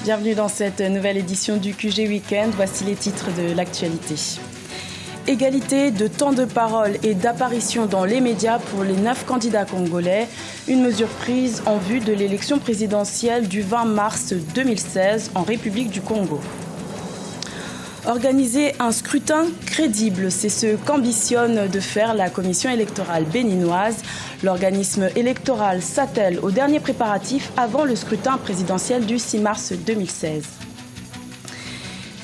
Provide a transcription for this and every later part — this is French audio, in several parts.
Bienvenue dans cette nouvelle édition du QG Week-end. Voici les titres de l'actualité. Égalité de temps de parole et d'apparition dans les médias pour les 9 candidats congolais. Une mesure prise en vue de l'élection présidentielle du 20 mars 2016 en République du Congo. Organiser un scrutin crédible, c'est ce qu'ambitionne de faire la commission électorale béninoise. L'organisme électoral s'attelle aux derniers préparatifs avant le scrutin présidentiel du 6 mars 2016.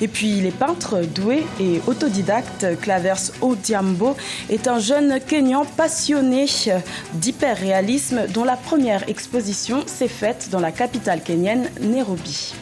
Et puis les peintres doués et autodidactes, Clavers Odhiambo est un jeune Kenyan passionné d'hyperréalisme dont la première exposition s'est faite dans la capitale kenyenne, Nairobi.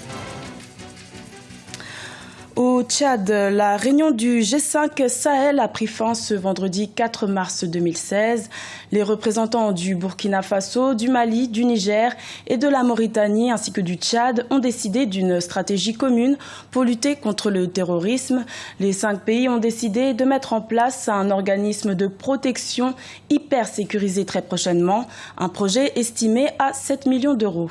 Au Tchad, la réunion du G5 Sahel a pris fin ce vendredi 4 mars 2016. Les représentants du Burkina Faso, du Mali, du Niger et de la Mauritanie ainsi que du Tchad ont décidé d'une stratégie commune pour lutter contre le terrorisme. Les 5 pays ont décidé de mettre en place un organisme de protection hyper sécurisé très prochainement, un projet estimé à 7 millions d'euros.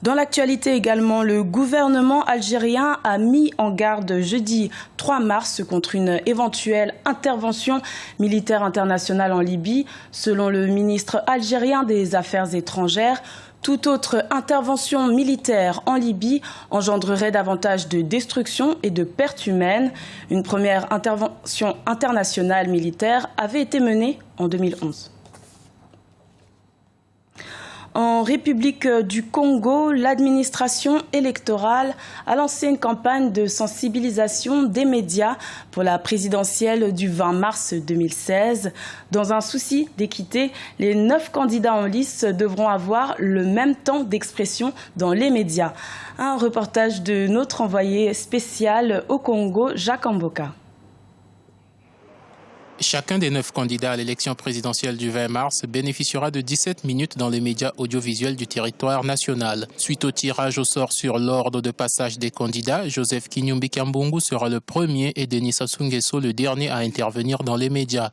Dans l'actualité également, le gouvernement algérien a mis en garde jeudi 3 mars contre une éventuelle intervention militaire internationale en Libye. Selon le ministre algérien des Affaires étrangères, toute autre intervention militaire en Libye engendrerait davantage de destruction et de pertes humaines. Une première intervention internationale militaire avait été menée en 2011. En République du Congo, l'administration électorale a lancé une campagne de sensibilisation des médias pour la présidentielle du 20 mars 2016. Dans un souci d'équité, les 9 candidats en lice devront avoir le même temps d'expression dans les médias. Un reportage de notre envoyé spécial au Congo, Jacques Amboka. Chacun des 9 candidats à l'élection présidentielle du 20 mars bénéficiera de 17 minutes dans les médias audiovisuels du territoire national. Suite au tirage au sort sur l'ordre de passage des candidats, Joseph Kinyumbi Kambungu sera le premier et Denis Sassou Nguesso le dernier à intervenir dans les médias.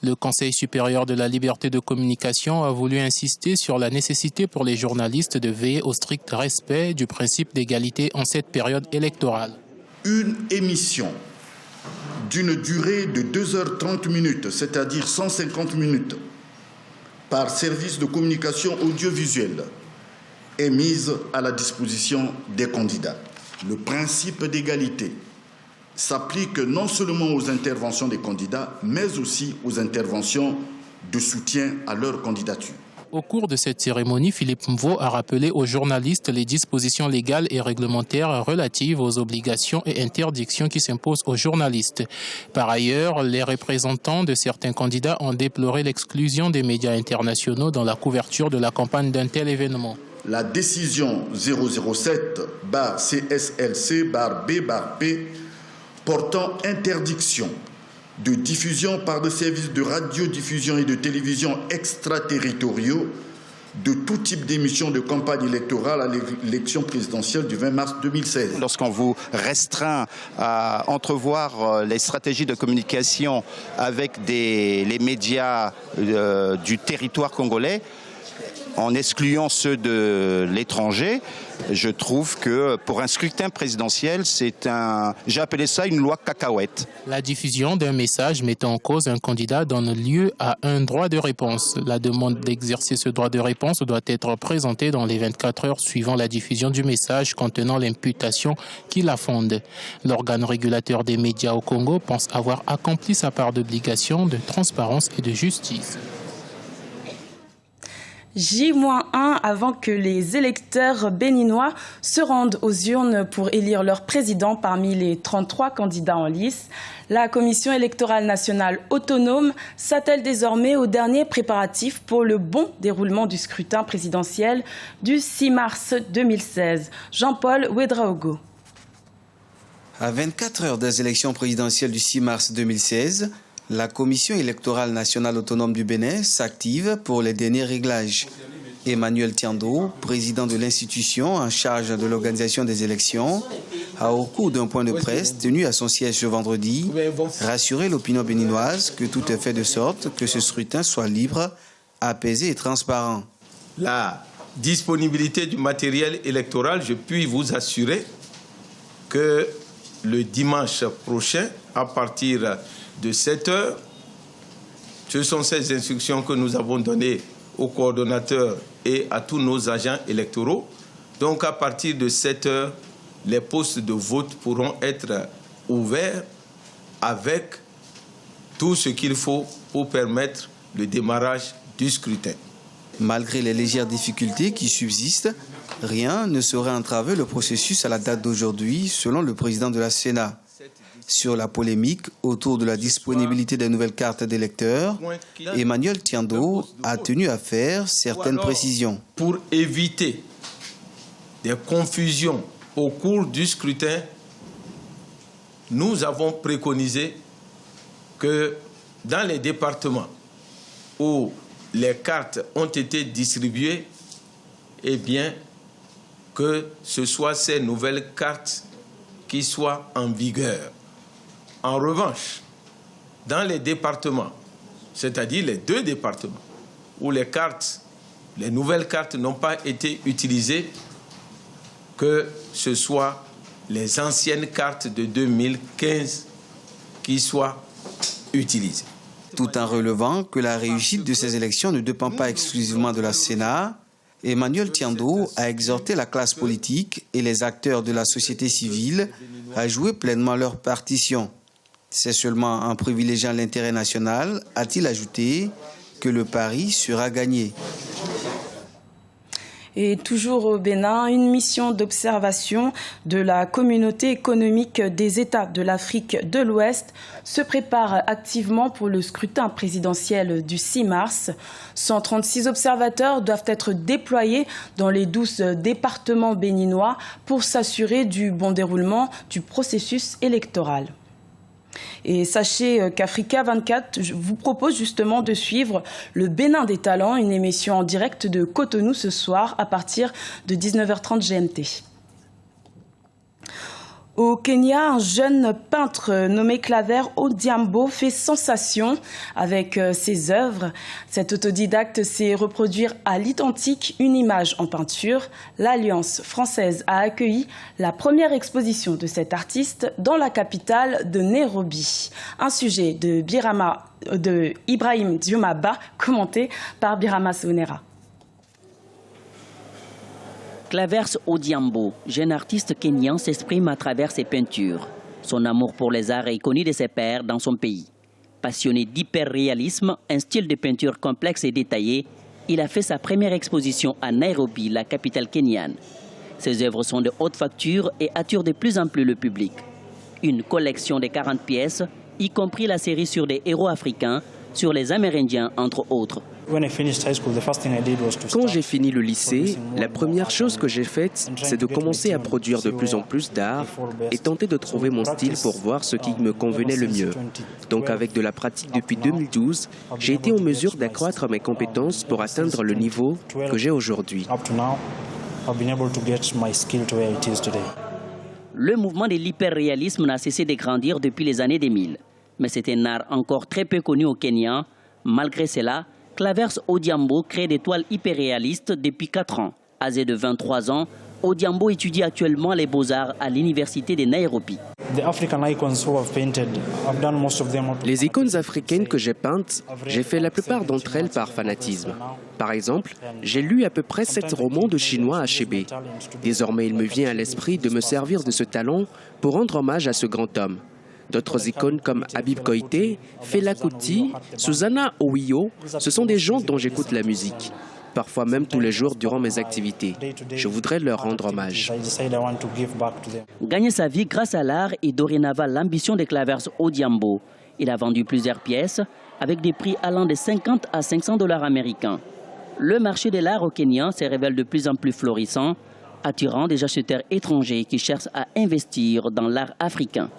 Le Conseil supérieur de la liberté de communication a voulu insister sur la nécessité pour les journalistes de veiller au strict respect du principe d'égalité en cette période électorale. Une émission d'une durée de 2h30, c'est-à-dire 150 minutes, par service de communication audiovisuelle, est mise à la disposition des candidats. Le principe d'égalité s'applique non seulement aux interventions des candidats, mais aussi aux interventions de soutien à leur candidature. Au cours de cette cérémonie, Philippe Mvo a rappelé aux journalistes les dispositions légales et réglementaires relatives aux obligations et interdictions qui s'imposent aux journalistes. Par ailleurs, les représentants de certains candidats ont déploré l'exclusion des médias internationaux dans la couverture de la campagne d'un tel événement. La décision 007-CSLC-B-P portant interdiction de diffusion par des services de radiodiffusion et de télévision extraterritoriaux de tout type d'émissions de campagne électorale à l'élection présidentielle du 20 mars 2016. Lorsqu'on vous restreint à entrevoir les stratégies de communication avec les médias du territoire congolais, en excluant ceux de l'étranger, je trouve que pour un scrutin présidentiel, j'ai appelé ça une loi cacahuète. La diffusion d'un message mettant en cause un candidat donne lieu à un droit de réponse. La demande d'exercer ce droit de réponse doit être présentée dans les 24 heures suivant la diffusion du message contenant l'imputation qui la fonde. L'organe régulateur des médias au Congo pense avoir accompli sa part d'obligation de transparence et de justice. J-1 avant que les électeurs béninois se rendent aux urnes pour élire leur président parmi les 33 candidats en lice. La Commission électorale nationale autonome s'attelle désormais aux derniers préparatifs pour le bon déroulement du scrutin présidentiel du 6 mars 2016. Jean-Paul Ouedraogo. À 24 heures des élections présidentielles du 6 mars 2016, la Commission électorale nationale autonome du Bénin s'active pour les derniers réglages. Emmanuel Tiando, président de l'institution en charge de l'organisation des élections, a au cours d'un point de presse tenu à son siège ce vendredi, rassuré l'opinion béninoise que tout est fait de sorte que ce scrutin soit libre, apaisé et transparent. La disponibilité du matériel électoral, je puis vous assurer que le dimanche prochain, à partir de 7 heures, ce sont ces instructions que nous avons données aux coordonnateurs et à tous nos agents électoraux. Donc à partir de 7 heures, les postes de vote pourront être ouverts avec tout ce qu'il faut pour permettre le démarrage du scrutin. Malgré les légères difficultés qui subsistent, rien ne saurait entraver le processus à la date d'aujourd'hui, selon le président de la Sénat. Sur la polémique autour de la disponibilité des nouvelles cartes d'électeurs, Emmanuel Tiando a tenu à faire certaines précisions. Pour éviter des confusions au cours du scrutin, nous avons préconisé que dans les départements où les cartes ont été distribuées, eh bien, que ce soit ces nouvelles cartes qui soient en vigueur. En revanche, dans les départements, c'est-à-dire les 2 départements, où les nouvelles cartes n'ont pas été utilisées, que ce soit les anciennes cartes de 2015 qui soient utilisées. Tout en relevant que la réussite de ces élections ne dépend pas exclusivement de la Sénat, Emmanuel Tiando a exhorté la classe politique et les acteurs de la société civile à jouer pleinement leur partition. C'est seulement en privilégiant l'intérêt national, a-t-il ajouté, que le pari sera gagné. Et toujours au Bénin, une mission d'observation de la communauté économique des États de l'Afrique de l'Ouest se prépare activement pour le scrutin présidentiel du 6 mars. 136 observateurs doivent être déployés dans les 12 départements béninois pour s'assurer du bon déroulement du processus électoral. Et sachez qu'Africa 24 vous propose justement de suivre le Bénin des talents, une émission en direct de Cotonou ce soir à partir de 19h30 GMT. Au Kenya, un jeune peintre nommé Claver Odhiambo fait sensation avec ses œuvres. Cet autodidacte sait reproduire à l'identique une image en peinture. L'Alliance française a accueilli la première exposition de cet artiste dans la capitale de Nairobi. Un sujet de Ibrahim Diomaba, commenté par Birama Sounera. Clavers Odhiambo, jeune artiste kenyan, s'exprime à travers ses peintures. Son amour pour les arts est connu de ses pairs dans son pays. Passionné d'hyperréalisme, un style de peinture complexe et détaillé, il a fait sa première exposition à Nairobi, la capitale kenyane. Ses œuvres sont de haute facture et attirent de plus en plus le public. Une collection de 40 pièces, y compris la série sur des héros africains, sur les Amérindiens entre autres. Quand j'ai fini le lycée, la première chose que j'ai faite, c'est de commencer à produire de plus en plus d'art et tenter de trouver mon style pour voir ce qui me convenait le mieux. Donc avec de la pratique depuis 2012, j'ai été en mesure d'accroître mes compétences pour atteindre le niveau que j'ai aujourd'hui. Le mouvement de l'hyperréalisme n'a cessé de grandir depuis les années 2000. Mais c'est un art encore très peu connu au Kenya. Malgré cela, Clavers Odhiambo crée des toiles hyperréalistes depuis 4 ans. Âgé de 23 ans, Odhiambo étudie actuellement les beaux-arts à l'université de Nairobi. Les icônes africaines que j'ai peintes, j'ai fait la plupart d'entre elles par fanatisme. Par exemple, j'ai lu à peu près 7 romans de Chinois Achebe. Désormais, il me vient à l'esprit de me servir de ce talent pour rendre hommage à ce grand homme. D'autres icônes comme Habib Koïté, Fela Kuti, Susanna Owiyo, ce sont des gens dont j'écoute la musique. Parfois même tous les jours durant mes activités. Je voudrais leur rendre hommage. Gagner sa vie grâce à l'art est dorénavant l'ambition de Clavers Odhiambo. Il a vendu plusieurs pièces avec des prix allant de 50 à 500 $ américains. Le marché de l'art au Kenya se révèle de plus en plus florissant, attirant des acheteurs étrangers qui cherchent à investir dans l'art africain.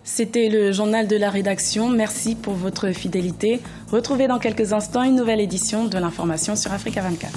C'était le journal de la rédaction. Merci pour votre fidélité. Retrouvez dans quelques instants une nouvelle édition de l'information sur Africa 24.